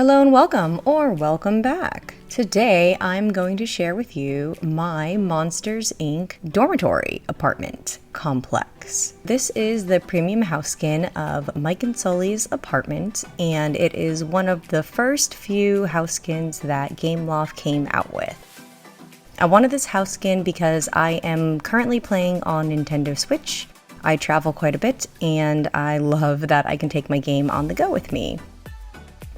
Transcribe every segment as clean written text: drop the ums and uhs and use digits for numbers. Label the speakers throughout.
Speaker 1: Hello and welcome, or welcome back. Today I'm going to share with you my Monsters, Inc. dormitory apartment complex. This is the premium house skin of Mike and Sully's apartment, and it is one of the first few house skins that Gameloft came out with. I wanted this house skin because I am currently playing on Nintendo Switch. I travel quite a bit, and I love that I can take my game on the go with me.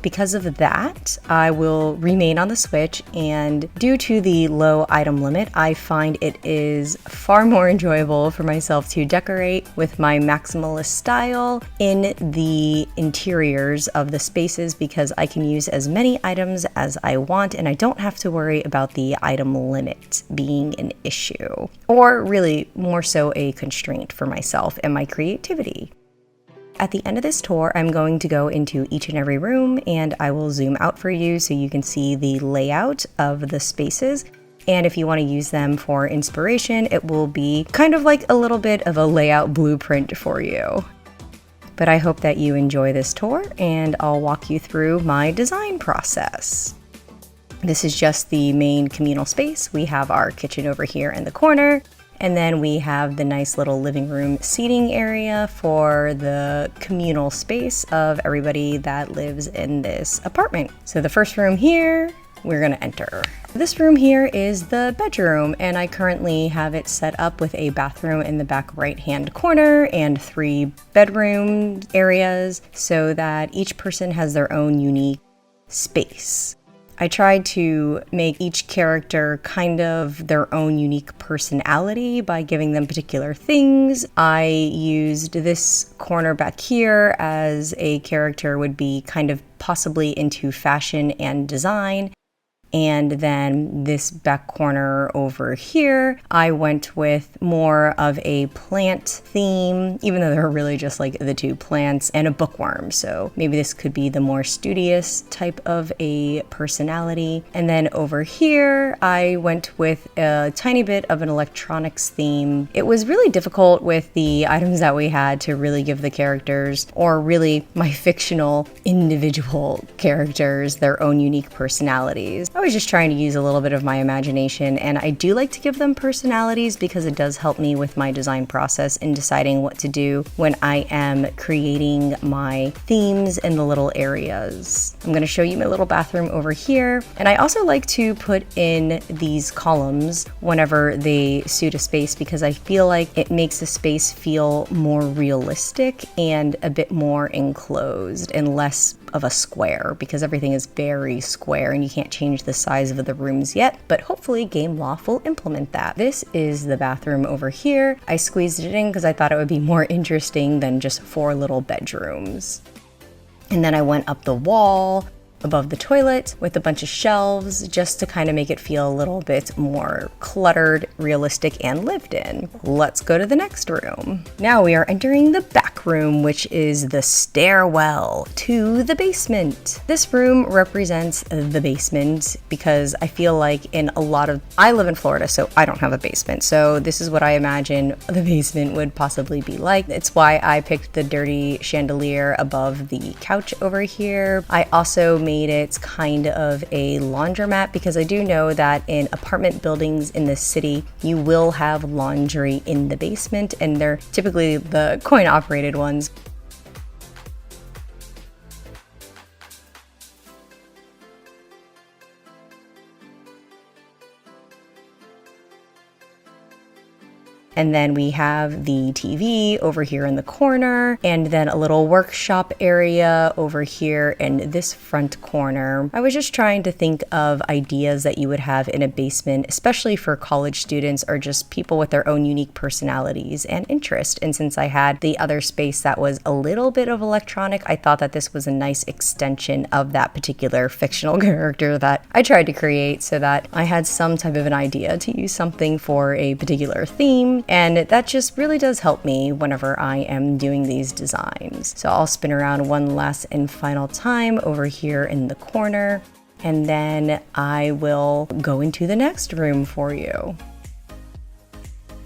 Speaker 1: Because of that, I will remain on the Switch, and due to the low item limit, I find it is far more enjoyable for myself to decorate with my maximalist style in the interiors of the spaces because I can use as many items as I want and I don't have to worry about the item limit being an issue, or really more so a constraint for myself and my creativity. At the end of this tour, I'm going to go into each and every room and I will zoom out for you so you can see the layout of the spaces. And if you want to use them for inspiration, it will be kind of like a little bit of a layout blueprint for you. But I hope that you enjoy this tour and I'll walk you through my design process. This is just the main communal space. We have our kitchen over here in the corner. And then we have the nice little living room seating area for the communal space of everybody that lives in this apartment. So the first room here, we're gonna enter. This room here is the bedroom, and I currently have it set up with a bathroom in the back right-hand corner and 3 bedroom areas so that each person has their own unique space. I tried to make each character kind of their own unique personality by giving them particular things. I used this corner back here as a character would be kind of possibly into fashion and design. And then this back corner over here, I went with more of a plant theme, even though they're really just like the 2 plants and a bookworm. So maybe this could be the more studious type of a personality. And then over here, I went with a tiny bit of an electronics theme. It was really difficult with the items that we had to really give the characters, or really my fictional individual characters, their own unique personalities. I was just trying to use a little bit of my imagination, and I do like to give them personalities because it does help me with my design process in deciding what to do when I am creating my themes in the little areas. I'm going to show you my little bathroom over here, and I also like to put in these columns whenever they suit a space because I feel like it makes a space feel more realistic and a bit more enclosed and less of a square, because everything is very square and you can't change the size of the rooms yet, but hopefully Gameloft will implement that. This is the bathroom over here. I squeezed it in because I thought it would be more interesting than just 4 little bedrooms. And then I went up the wall above the toilet with a bunch of shelves just to kind of make it feel a little bit more cluttered, realistic, and lived in. Let's go to the next room. Now we are entering the back room, which is the stairwell to the basement. This room represents the basement because I feel like I live in Florida, so I don't have a basement. So this is what I imagine the basement would possibly be like. It's why I picked the dirty chandelier above the couch over here. I also made it kind of a laundromat because I do know that in apartment buildings in the city, you will have laundry in the basement, and they're typically the coin-operated ones. And then we have the TV over here in the corner, and then a little workshop area over here in this front corner. I was just trying to think of ideas that you would have in a basement, especially for college students or just people with their own unique personalities and interest. And since I had the other space that was a little bit of electronic, I thought that this was a nice extension of that particular fictional character that I tried to create so that I had some type of an idea to use something for a particular theme. And that just really does help me whenever I am doing these designs. So I'll spin around one last and final time over here in the corner, and then I will go into the next room for you.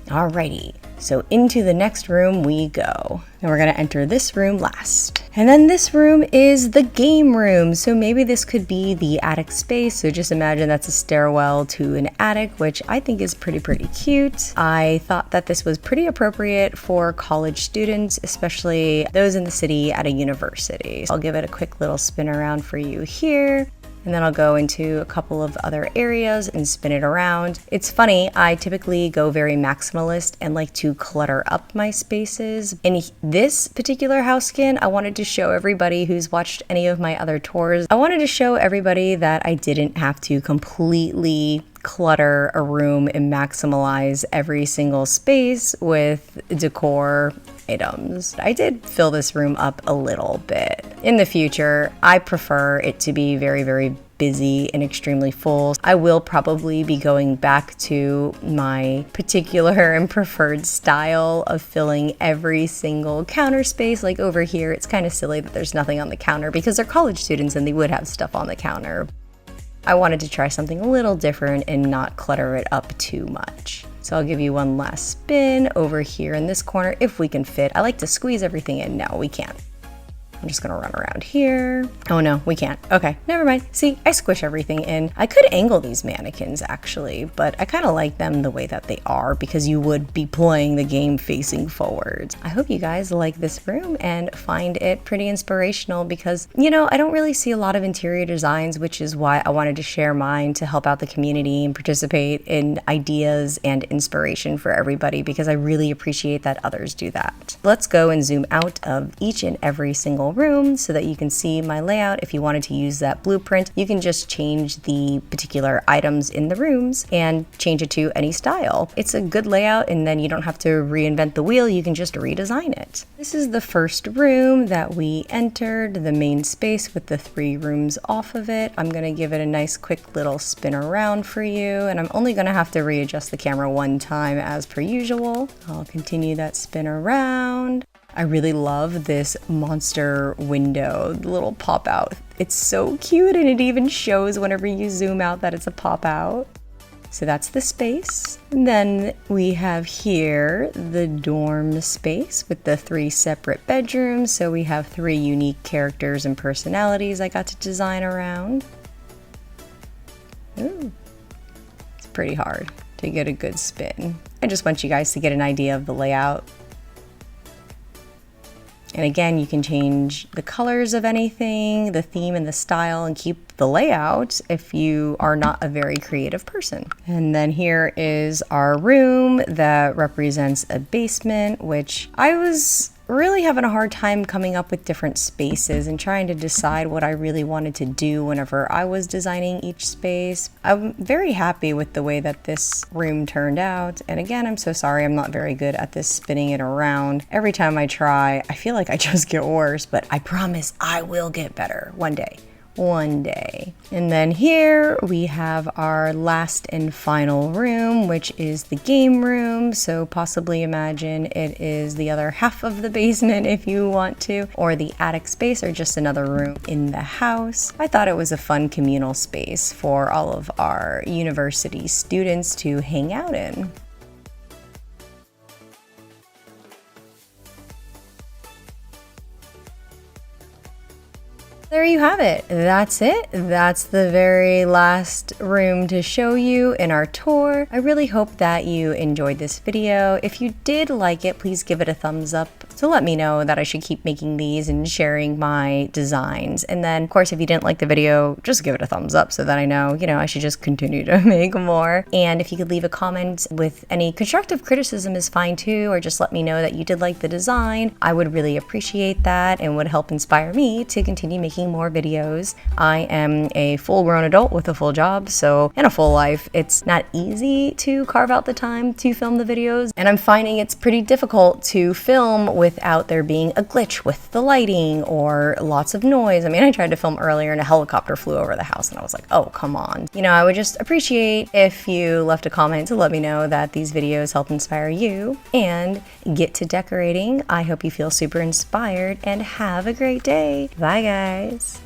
Speaker 1: Alrighty, So into the next room we go. And we're gonna enter this room last. And then this room is the game room. So maybe this could be the attic space. So just imagine that's a stairwell to an attic, which I think is pretty cute. I thought that this was pretty appropriate for college students, especially those in the city at a university. So I'll give it a quick little spin around for you here. And then I'll go into a couple of other areas and spin it around. It's funny, I typically go very maximalist and like to clutter up my spaces. In this particular house skin, I wanted to show everybody who's watched any of my other tours, I wanted to show everybody that I didn't have to completely clutter a room and maximize every single space with decor items. I did fill this room up a little bit. In the future, I prefer it to be very busy and extremely full. I will probably be going back to my particular and preferred style of filling every single counter space. Like over here, it's kind of silly that there's nothing on the counter because they're college students and they would have stuff on the counter. I wanted to try something a little different and not clutter it up too much. So I'll give you one last spin over here in this corner if we can fit. I like to squeeze everything in. No, we can't. I'm just gonna run around here. Oh no, we can't. Okay, never mind. See, I squish everything in. I could angle these mannequins actually, but I kind of like them the way that they are because you would be playing the game facing forwards. I hope you guys like this room and find it pretty inspirational because, you know, I don't really see a lot of interior designs, which is why I wanted to share mine to help out the community and participate in ideas and inspiration for everybody because I really appreciate that others do that. Let's go and zoom out of each and every single room so that you can see my layout. If you wanted to use that blueprint, you can just change the particular items in the rooms and change it to any style. It's a good layout and then you don't have to reinvent the wheel, you can just redesign it. This is the first room that we entered, the main space with the 3 rooms off of it. I'm gonna give it a nice quick little spin around for you and I'm only gonna have to readjust the camera one time as per usual. I'll continue that spin around. I really love this monster window, the little pop out. It's so cute and it even shows whenever you zoom out that it's a pop out. So that's the space. And then we have here the dorm space with the 3 separate bedrooms. So we have 3 unique characters and personalities I got to design around. Ooh, it's pretty hard to get a good spin. I just want you guys to get an idea of the layout. And again, you can change the colors of anything, the theme and the style, and keep the layout if you are not a very creative person. And then here is our room that represents a basement, which I was really having a hard time coming up with different spaces and trying to decide what I really wanted to do whenever I was designing each space. I'm very happy with the way that this room turned out. And again, I'm so sorry I'm not very good at this spinning it around. Every time I try, I feel like I just get worse, but I promise I will get better one day. One day. And then here we have our last and final room, which is the game room. So possibly imagine it is the other half of the basement if you want to, or the attic space, or just another room in the house. I thought it was a fun communal space for all of our university students to hang out in. There you have it. That's it. That's the very last room to show you in our tour. I really hope that you enjoyed this video. If you did like it, please give it a thumbs up to let me know that I should keep making these and sharing my designs. And then, of course, if you didn't like the video, just give it a thumbs up so that I know, I should just continue to make more. And if you could leave a comment with any constructive criticism is fine too, or just let me know that you did like the design. I would really appreciate that and would help inspire me to continue making more videos. I am a full-grown adult with a full job, and a full life. It's not easy to carve out the time to film the videos, and I'm finding it's pretty difficult to film without there being a glitch with the lighting or lots of noise. I mean, I tried to film earlier and a helicopter flew over the house and I was like, oh, come on. I would just appreciate if you left a comment to let me know that these videos help inspire you, and get to decorating. I hope you feel super inspired and have a great day. Bye, guys.